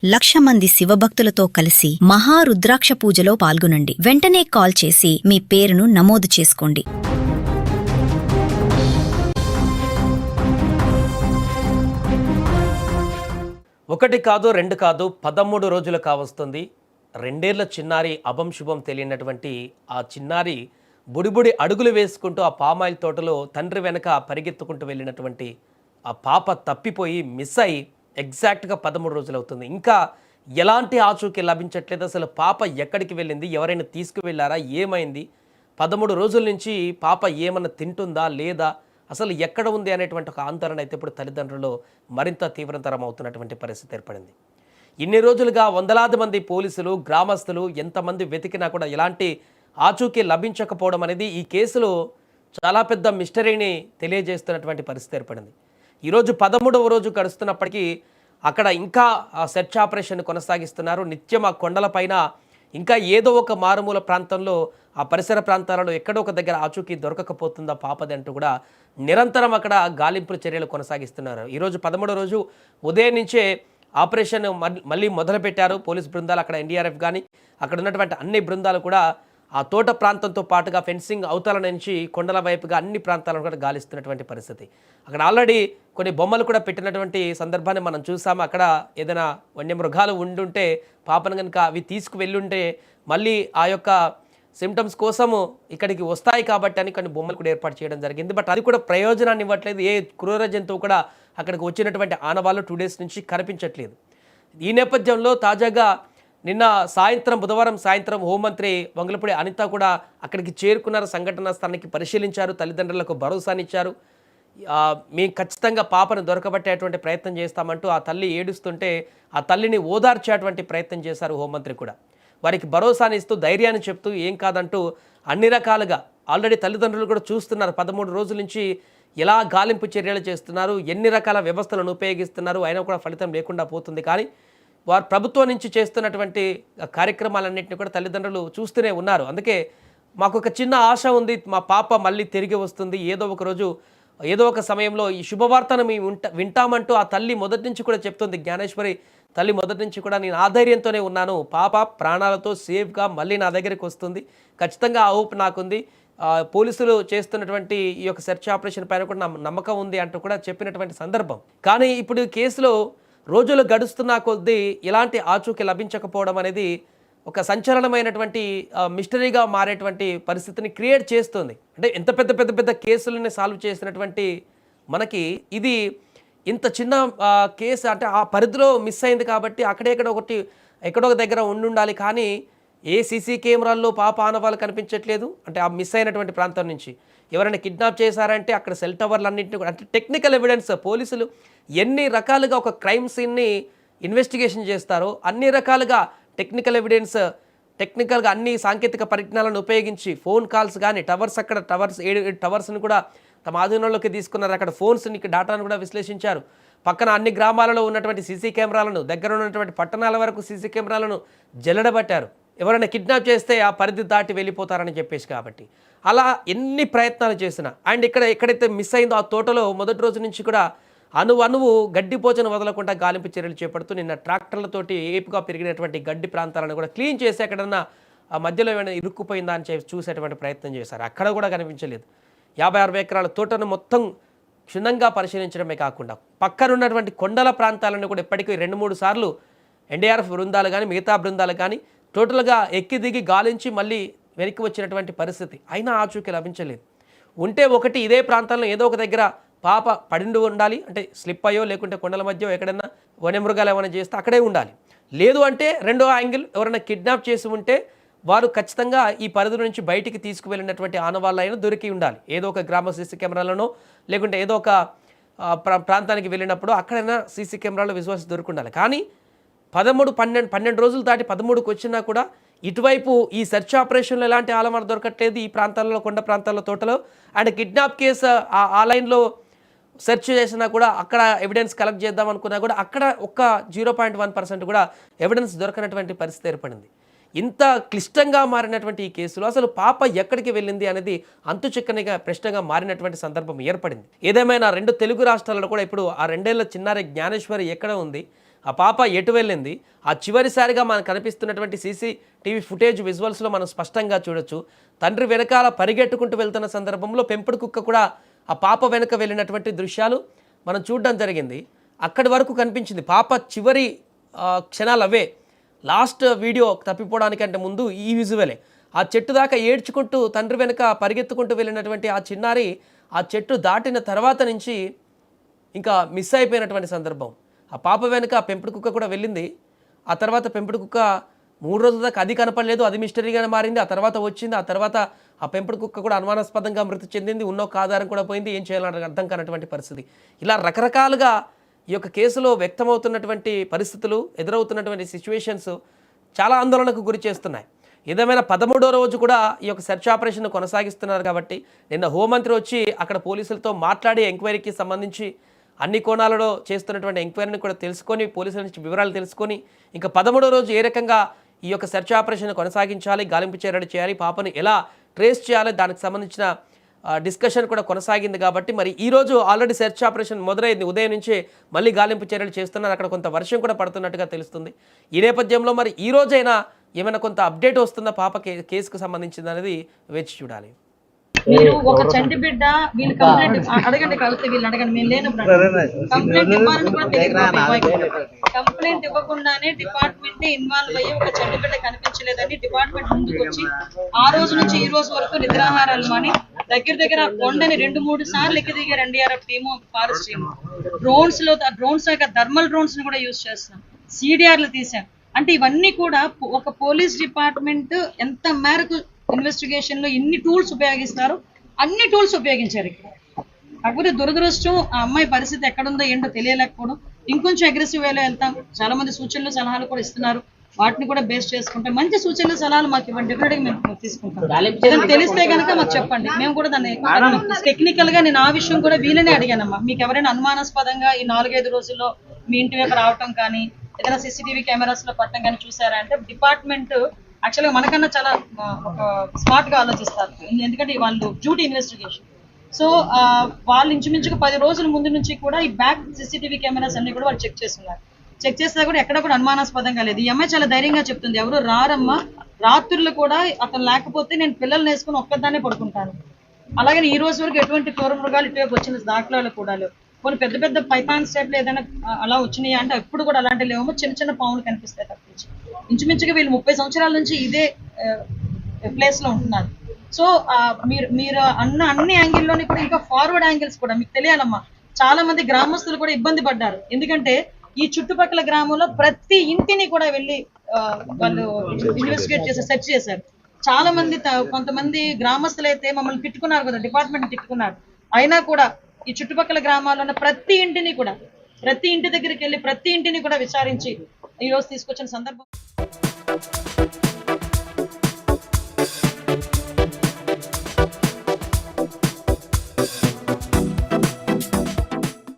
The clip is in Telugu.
1,00,000 మంది శివభక్తులతో కలిసి మహారుద్రాక్ష పూజలో పాల్గొనండి. వెంటనే కాల్ చేసి మీ పేరును నమోదు చేసుకోండి. ఒకటి కాదు, రెండు కాదు, 13 రోజులు కావస్తుంది. 2 ఏళ్ల చిన్నారి అభం శుభం తెలియనటువంటి ఆ చిన్నారి బుడిబుడి అడుగులు వేసుకుంటూ ఆ పామాయిల్ తోటలో తండ్రి వెనక పరిగెత్తుకుంటూ వెళ్ళినటువంటి ఆ పాప తప్పిపోయి మిస్ అయి ఎగ్జాక్ట్గా 13 రోజులు అవుతుంది. ఇంకా ఎలాంటి ఆచూకీ లభించట్లేదు. అసలు పాప ఎక్కడికి వెళ్ళింది, ఎవరైనా తీసుకువెళ్ళారా, ఏమైంది, 13 రోజుల నుంచి పాప ఏమన్నా తింటుందా లేదా, అసలు ఎక్కడ ఉంది అనేటువంటి ఒక ఆందోళన అయితే ఇప్పుడు తల్లిదండ్రులు మరింత తీవ్రతరం అవుతున్నటువంటి పరిస్థితి ఏర్పడింది. ఇన్ని రోజులుగా వందలాది మంది పోలీసులు, గ్రామస్తులు ఎంతమంది వెతికినా కూడా ఎలాంటి ఆచూకీ లభించకపోవడం అనేది ఈ కేసులో చాలా పెద్ద మిస్టరీని తెలియజేస్తున్నటువంటి పరిస్థితి ఏర్పడింది. ఈరోజు 13వ రోజు గడుస్తున్నప్పటికీ అక్కడ ఇంకా సెర్చ్ ఆపరేషన్ కొనసాగిస్తున్నారు. నిత్యం ఆ కొండలపైన ఇంకా ఏదో ఒక మారుమూల ప్రాంతంలో ఆ పరిసర ప్రాంతాలలో ఎక్కడో ఒక దగ్గర ఆచూకీ దొరకకపోతుందా పాపది అంటూ కూడా నిరంతరం అక్కడ గాలింపుల చర్యలు కొనసాగిస్తున్నారు. ఈరోజు 13వ రోజు ఉదయం నుంచే ఆపరేషన్ మళ్ళీ మొదలుపెట్టారు పోలీస్ బృందాలు. అక్కడ ఎన్డీఆర్ఎఫ్ కానీ అక్కడ ఉన్నటువంటి అన్ని బృందాలు కూడా ఆ తోట ప్రాంతంతో పాటుగా ఫెన్సింగ్ అవతల నుంచి కొండల వైపుగా అన్ని ప్రాంతాలను కూడా గాలిస్తున్నటువంటి పరిస్థితి. అక్కడ ఆల్రెడీ కొన్ని బొమ్మలు కూడా పెట్టినటువంటి సందర్భాన్ని మనం చూసాము. అక్కడ ఏదైనా వన్యమృగాలు ఉండుంటే పాపను కనుక అవి తీసుకువెళ్ళుంటే మళ్ళీ ఆ యొక్క సిమ్టమ్స్ కోసము ఇక్కడికి వస్తాయి కాబట్టి అని కొన్ని బొమ్మలు కూడా ఏర్పాటు చేయడం జరిగింది. బట్ అది కూడా ప్రయోజనాన్ని ఇవ్వట్లేదు. ఏ క్రూర జంతువు కూడా అక్కడికి వచ్చినటువంటి ఆనవాళ్ళు 2 డేస్ నుంచి కనిపించట్లేదు. ఈ నేపథ్యంలో తాజాగా నిన్న బుధవారం సాయంత్రం హోంమంత్రి వంగలపూడి అనిత కూడా అక్కడికి చేరుకున్నారు. సంఘటనా స్థానానికి పరిశీలించారు, తల్లిదండ్రులకు భరోసానిచ్చారు. మేము ఖచ్చితంగా పాపను దొరకబట్టేటువంటి ప్రయత్నం చేస్తామంటూ ఆ తల్లి ఏడుస్తుంటే ఆ తల్లిని ఓదార్చేటువంటి ప్రయత్నం చేశారు హోంమంత్రి కూడా. వారికి భరోసాని ఇస్తూ ధైర్యాన్ని చెప్తూ ఏం కాదంటూ అన్ని రకాలుగా ఆల్రెడీ తల్లిదండ్రులు కూడా చూస్తున్నారు. 13 రోజుల నుంచి ఎలా గాలింపు చర్యలు చేస్తున్నారు, ఎన్ని రకాల వ్యవస్థలను ఉపయోగిస్తున్నారు, అయినా కూడా ఫలితం లేకుండా పోతుంది. కానీ వారు ప్రభుత్వం నుంచి చేస్తున్నటువంటి కార్యక్రమాలన్నింటినీ కూడా తల్లిదండ్రులు చూస్తూనే ఉన్నారు. అందుకే మాకు ఒక చిన్న ఆశ ఉంది, మా పాప మళ్ళీ తిరిగి వస్తుంది, ఏదో ఒక రోజు ఏదో ఒక సమయంలో ఈ శుభవార్తను మేము వింటామంటూ ఆ తల్లి మొదటి నుంచి కూడా చెప్తుంది. జ్ఞానేశ్వరి తల్లి మొదటి నుంచి కూడా నేను ఆధైర్యంతోనే ఉన్నాను, పాప ప్రాణాలతో సేఫ్గా మళ్ళీ నా దగ్గరికి వస్తుంది, ఖచ్చితంగా ఆ హోప్ నాకుంది, పోలీసులు చేస్తున్నటువంటి ఈ యొక్క సెర్చ్ ఆపరేషన్ పైన కూడా నా నమ్మకం ఉంది అంటూ కూడా చెప్పినటువంటి సందర్భం. కానీ ఇప్పుడు కేసులో రోజులు గడుస్తున్న కొద్దీ ఇలాంటి ఆచూకీ లభించకపోవడం అనేది ఒక సంచలనమైనటువంటి మిస్టరీగా మారేటువంటి పరిస్థితిని క్రియేట్ చేస్తుంది. అంటే ఎంత పెద్ద కేసులని సాల్వ్ చేసినటువంటి మనకి ఇది ఇంత చిన్న కేసు, అంటే ఆ పరిధిలో మిస్ అయింది కాబట్టి ఎక్కడో ఒక దగ్గర ఉండాలి. కానీ ఏ సీసీ కెమెరాల్లో పాప ఆనవాళ్ళు కనిపించట్లేదు. అంటే ఆ మిస్ అయినటువంటి ప్రాంతం నుంచి ఎవరైనా కిడ్నాప్ చేశారంటే అక్కడ సెల్ టవర్లన్నింటినీ కూడా, అంటే టెక్నికల్ ఎవిడెన్స్ పోలీసులు ఎన్ని రకాలుగా ఒక క్రైమ్ సీన్ని ఇన్వెస్టిగేషన్ చేస్తారో అన్ని రకాలుగా టెక్నికల్గా అన్ని సాంకేతిక పరిజ్ఞానాలను ఉపయోగించి ఫోన్ కాల్స్ కానీ అక్కడ 7 టవర్స్ని కూడా తమ ఆధీనంలోకి తీసుకున్నారు. అక్కడ ఫోన్స్ని డాటాను కూడా విశ్లేషించారు. పక్కన అన్ని గ్రామాలలో ఉన్నటువంటి సీసీ కెమెరాలను, దగ్గర ఉన్నటువంటి పట్టణాల వరకు సీసీ కెమెరాలను జల్లెడబట్టారు. ఎవరైనా కిడ్నాప్ చేస్తే ఆ పరిధి దాటి వెళ్ళిపోతారని చెప్పేసి కాబట్టి అలా ఎన్ని ప్రయత్నాలు చేసినా, అండ్ ఎక్కడైతే మిస్ అయిందో ఆ తోటలో మొదటి రోజు నుంచి కూడా అణువు గడ్డిపోచను వదలకుండా గాలింపు చర్యలు చేపడుతూ నిన్న ట్రాక్టర్లతోటి ఏపుగా పెరిగినటువంటి గడ్డి ప్రాంతాలను కూడా క్లీన్ చేసి ఎక్కడన్నా ఆ మధ్యలో ఏమైనా ఇరుక్కుపోయిందా అని చూసేటువంటి ప్రయత్నం చేశారు. అక్కడ కూడా కనిపించలేదు. 50-60 ఎకరాల తోటను మొత్తం క్షుణ్ణంగా పరిశీలించడమే కాకుండా పక్కనున్నటువంటి కొండల ప్రాంతాలను కూడా ఇప్పటికీ 2-3 సార్లు ఎన్డీఆర్ఎఫ్ బృందాలు కానీ మిగతా బృందాలు కానీ టోటల్గా ఎక్కి దిగి గాలించి మళ్ళీ వెనక్కి వచ్చినటువంటి పరిస్థితి. అయినా ఆచూకీ లభించలేదు. ఉంటే ఒకటి ఇదే ప్రాంతంలో ఏదో ఒక దగ్గర పాప పడిండు ఉండాలి, అంటే స్లిప్ అయ్యో లేకుంటే కొండల మధ్య ఎక్కడైనా వన్యమృగాలు ఏమైనా చేస్తే అక్కడే ఉండాలి. లేదు అంటే రెండో యాంగిల్ ఎవరైనా కిడ్నాప్ చేసి ఉంటే వారు ఖచ్చితంగా ఈ పరిధి నుంచి బయటికి తీసుకువెళ్ళినటువంటి ఆనవాళ్ళు అయినా దొరికి ఉండాలి. ఏదో ఒక గ్రామ సీసీ కెమెరాలను లేకుంటే ఏదో ఒక ప్రాంతానికి వెళ్ళినప్పుడు అక్కడైనా సీసీ కెమెరాలో విశ్వాసం దొరికి ఉండాలి. కానీ 12 రోజులు దాటి 13కి వచ్చినా కూడా ఇటువైపు ఈ సెర్చ్ ఆపరేషన్లో ఎలాంటి ఆలమాన దొరకట్లేదు. ఈ ప్రాంతాలలో, కొండ ప్రాంతాల్లో, తోటలో అండ్ కిడ్నాప్ కేసు ఆ లైన్లో సెర్చ్ చేసినా కూడా అక్కడ ఎవిడెన్స్ కలెక్ట్ చేద్దాం అనుకున్నా కూడా అక్కడ ఒక్క 0.1% కూడా ఎవిడెన్స్ దొరకనటువంటి పరిస్థితి ఏర్పడింది. ఇంత క్లిష్టంగా మారినటువంటి ఈ కేసులో అసలు పాప ఎక్కడికి వెళ్ళింది అనేది అంతుచిక్కనిగా ప్రశ్నగా మారినటువంటి సందర్భం ఏర్పడింది. ఏదేమైనా 2 తెలుగు రాష్ట్రాలలో కూడా ఇప్పుడు ఆ 2 ఏళ్ల చిన్నారి జ్ఞానేశ్వరి ఎక్కడ ఉంది, ఆ పాప ఎటు వెళ్ళింది, ఆ చివరిసారిగా మనకు కనిపిస్తున్నటువంటి CCTV ఫుటేజ్ విజువల్స్లో మనం స్పష్టంగా చూడొచ్చు. తండ్రి వెనకాల పరిగెట్టుకుంటూ వెళ్తున్న సందర్భంలో పెంపుడు కుక్క కూడా ఆ పాప వెనుక వెళ్ళినటువంటి దృశ్యాలు మనం చూడడం జరిగింది. అక్కడి వరకు కనిపించింది పాప చివరి క్షణాలు అవే. లాస్ట్ వీడియో తప్పిపోవడానికంటే ముందు ఈ విజువలే. ఆ చెట్టు దాకా ఏడ్చుకుంటూ తండ్రి వెనుక పరిగెత్తుకుంటూ వెళ్ళినటువంటి ఆ చిన్నారి ఆ చెట్టు దాటిన తర్వాత నుంచి ఇంకా మిస్ అయిపోయినటువంటి సందర్భం. ఆ పాప వెనుక పెంపుడు కుక్క కూడా వెళ్ళింది. ఆ తర్వాత పెంపుడు కుక్క 3 రోజుల దాకా అది కనపడలేదు, అది మిస్టరీగానే మారింది. ఆ తర్వాత వచ్చింది. ఆ తర్వాత ఆ పెంపుడు కుక్క కూడా అనుమానాస్పదంగా మృతి చెందింది. ఉన్న ఒక ఆధారం కూడా పోయింది. ఏం చేయాలని అర్థం కానటువంటి పరిస్థితి. ఇలా రకరకాలుగా ఈ యొక్క కేసులో వ్యక్తమవుతున్నటువంటి పరిస్థితులు, ఎదురవుతున్నటువంటి సిచ్యువేషన్స్ చాలా ఆందోళనకు గురి చేస్తున్నాయి. ఏదేమైనా 13వ రోజు కూడా ఈ యొక్క సెర్చ్ ఆపరేషన్ కొనసాగిస్తున్నారు కాబట్టి నిన్న హోంమంత్రి వచ్చి అక్కడ పోలీసులతో మాట్లాడి ఎంక్వైరీకి సంబంధించి అన్ని కోణాలలో చేస్తున్నటువంటి ఎంక్వైరీని కూడా తెలుసుకొని, పోలీసుల నుంచి వివరాలు తెలుసుకొని ఇంకా 13వ రోజు ఏ రకంగా ఈ యొక్క సెర్చ్ ఆపరేషన్ కొనసాగించాలి, గాలింపు చర్యలు చేయాలి, పాపను ఎలా ట్రేస్ చేయాలి, దానికి సంబంధించిన డిస్కషన్ కూడా కొనసాగింది. కాబట్టి మరి ఈరోజు ఆల్రెడీ సెర్చ్ ఆపరేషన్ మొదలైంది. ఉదయం నుంచే మళ్ళీ గాలింపు చర్యలు చేస్తున్నారు. అక్కడ కొంత వర్షం కూడా పడుతున్నట్టుగా తెలుస్తుంది. ఈ నేపథ్యంలో మరి ఈ రోజైనా ఏమైనా కొంత అప్డేట్ వస్తుందా పాప కేసుకు సంబంధించింది అనేది వేచి చూడాలి. మీరు ఒక చంటి బిడ్డ వీళ్ళు కంప్లైంట్ అడగండి, కలిస్తే వీళ్ళు అడగండి, మేము లేనప్పుడు కంప్లైంట్ ఇవ్వాలని కూడా తెలియదు. కంప్లైంట్ ఇవ్వకుండానే డిపార్ట్మెంట్ ఇన్వాల్వ్ అయ్యి ఒక చంటి బిడ్డ కనిపించలేదని డిపార్ట్మెంట్ ముందుకు వచ్చి ఆ రోజు నుంచి ఈ రోజు వరకు నిద్రాహారాలు మాని దగ్గర కొండని 2-3 సార్లు ఎక్కి దిగారు NDRF team, forest team. Drones thermal drones ని కూడా యూజ్ చేస్తున్నాం, CDRలు తీసాం. అంటే ఇవన్నీ కూడా ఒక పోలీస్ డిపార్ట్మెంట్ ఎంత మేరకు ఇన్వెస్టిగేషన్ లో ఎన్ని టూల్స్ ఉపయోగిస్తున్నారు, అన్ని టూల్స్ ఉపయోగించారు ఇక్కడ. కాకపోతే దురదృష్టం ఆ అమ్మాయి పరిస్థితి ఎక్కడుందో ఏంటో తెలియలేకపోవడం. ఇంకొంచెం అగ్రెసివ్ వేలో వెళ్తాం. చాలా మంది సూచనలు సలహాలు కూడా ఇస్తున్నారు, వాటిని కూడా బేస్ చేసుకుంటే మంచి సూచనలు సలహాలు మాకు ఇవ్వండి, డెఫినెట్ గా మేము తీసుకుంటాం. ఏదైనా తెలిస్తే కనుక మాకు చెప్పండి, మేము కూడా దాన్ని టెక్నికల్ గా నేను ఆ విషయం కూడా వీళ్ళనే అడిగానమ్మా. మీకు ఎవరైనా అనుమానాస్పదంగా ఈ 4-5 రోజుల్లో మీ ఇంటి వైపు రావటం కానీ ఏదైనా CCTV కెమెరాస్ లో పట్టడం కానీ చూసారా అంటే డిపార్ట్మెంట్ యాక్చువల్గా మనకన్నా చాలా ఒక స్మార్ట్ గా ఆలోచిస్తారు. ఎందుకంటే వాళ్ళు డ్యూటీ ఇన్వెస్టిగేషన్. సో వాళ్ళు ఇంచుమించుగా 10 రోజుల ముందు నుంచి కూడా ఈ బ్యాక్ CCTV కెమెరాస్ అన్ని కూడా వాళ్ళు చెక్ చేస్తున్నారు. చెక్ చేస్తే కూడా ఎక్కడ కూడా అనుమానాస్పదంగా లేదు. ఈ అమ్మాయి చాలా ధైర్యంగా చెప్తుంది, ఎవరు రారమ్మా, రాత్రులు కూడా అతను లేకపోతే నేను పిల్లల్ని వేసుకుని ఒక్కదాన్నే పడుకుంటాను. అలాగే ఈ రోజు వరకు ఎటువంటి క్రూర మృగాలు ఇటువైపు వచ్చిన దాఖలాలు కూడా లేవు. కొన్ని పెద్ద పైథాన్స్ టైప్లో ఏదైనా అలా వచ్చినాయి అంటే ఎప్పుడు కూడా అలాంటివి లేవేమో, చిన్న పాములు కనిపిస్తాయి తప్పించి. ఇంచుమించుగా వీళ్ళు 30 సంవత్సరాల నుంచి ఇదే ప్లేస్ లో ఉంటున్నారు. సో మీరు అన్ని యాంగిల్లోని కూడా ఇంకా ఫార్వర్డ్ యాంగిల్స్ కూడా మీకు తెలియాలమ్మా. చాలా మంది గ్రామస్తులు కూడా ఇబ్బంది పడ్డారు, ఎందుకంటే ఈ చుట్టుపక్కల గ్రామంలో ప్రతి ఇంటిని కూడా వెళ్ళి వాళ్ళు ఇన్వెస్టిగేట్ చేసి సెర్చ్ చేశారు. చాలా మంది కొంతమంది గ్రామస్తులు అయితే మమ్మల్ని తిట్టుకున్నారు కదా, డిపార్ట్మెంట్ తిట్టుకున్నారు. అయినా కూడా ఈ చుట్టుపక్కల గ్రామాల్లో ఉన్న ప్రతి ఇంటి దగ్గరికి వెళ్ళి ప్రతి ఇంటిని కూడా విచారించి ఈ రోజు తీసుకొచ్చిన సందర్భం.